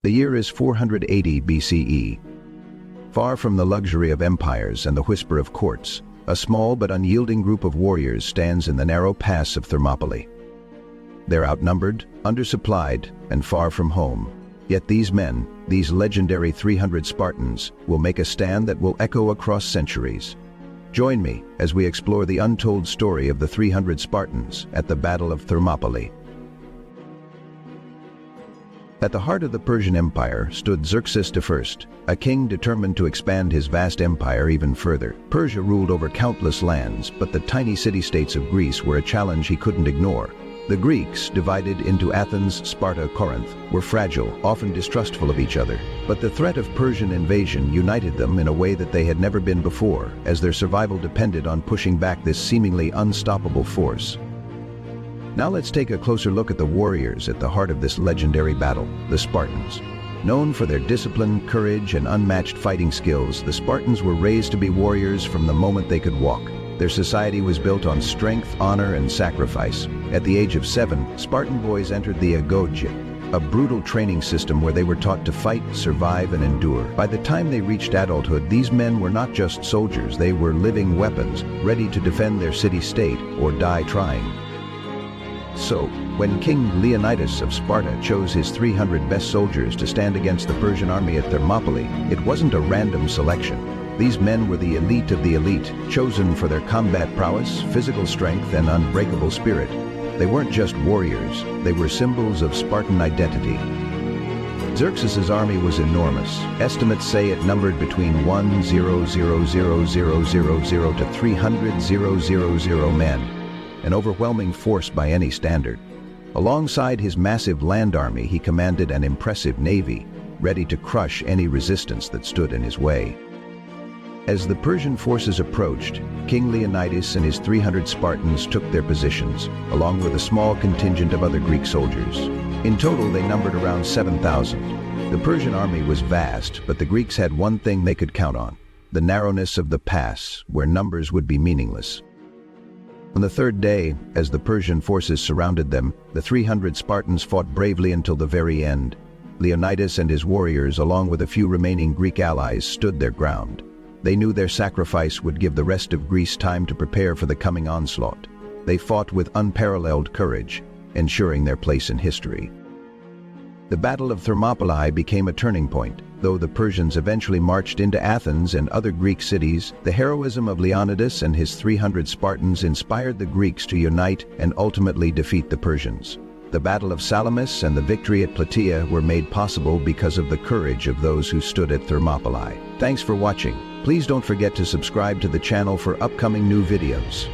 The year is 480 BCE. Far from the luxury of empires and the whisper of courts, a small but unyielding group of warriors stands in the narrow pass of Thermopylae. They're outnumbered, undersupplied, and far from home. Yet these men, these legendary 300 Spartans, will make a stand that will echo across centuries. Join me as we explore the untold story of the 300 Spartans at the Battle of Thermopylae. At the heart of the Persian Empire stood Xerxes I, a king determined to expand his vast empire even further. Persia ruled over countless lands, but the tiny city-states of Greece were a challenge he couldn't ignore. The Greeks, divided into Athens, Sparta, Corinth, were fragile, often distrustful of each other. But the threat of Persian invasion united them in a way that they had never been before, as their survival depended on pushing back this seemingly unstoppable force. Now let's take a closer look at the warriors at the heart of this legendary battle, the Spartans. Known for their discipline, courage, and unmatched fighting skills, the Spartans were raised to be warriors from the moment they could walk. Their society was built on strength, honor, and sacrifice. At the age of 7, Spartan boys entered the agoge, a brutal training system where they were taught to fight, survive, and endure. By the time they reached adulthood, these men were not just soldiers, they were living weapons, ready to defend their city-state or die trying. So, when King Leonidas of Sparta chose his 300 best soldiers to stand against the Persian army at Thermopylae, it wasn't a random selection. These men were the elite of the elite, chosen for their combat prowess, physical strength, and unbreakable spirit. They weren't just warriors, they were symbols of Spartan identity. Xerxes' army was enormous. Estimates say it numbered between 1,000,000 to 300,000 men. An overwhelming force by any standard. Alongside his massive land army, he commanded an impressive navy, ready to crush any resistance that stood in his way. As the Persian forces approached, King Leonidas and his 300 Spartans took their positions, along with a small contingent of other Greek soldiers. In total, they numbered around 7,000. The Persian army was vast, but the Greeks had one thing they could count on: the narrowness of the pass, where numbers would be meaningless. On the third day, as the Persian forces surrounded them, the 300 Spartans fought bravely until the very end. Leonidas and his warriors, along with a few remaining Greek allies, stood their ground. They knew their sacrifice would give the rest of Greece time to prepare for the coming onslaught. They fought with unparalleled courage, ensuring their place in history. The Battle of Thermopylae became a turning point. Though the Persians eventually marched into Athens and other Greek cities, the heroism of Leonidas and his 300 Spartans inspired the Greeks to unite and ultimately defeat the Persians. The Battle of Salamis and the victory at Plataea were made possible because of the courage of those who stood at Thermopylae. Thanks for watching. Please don't forget to subscribe to the channel for upcoming new videos.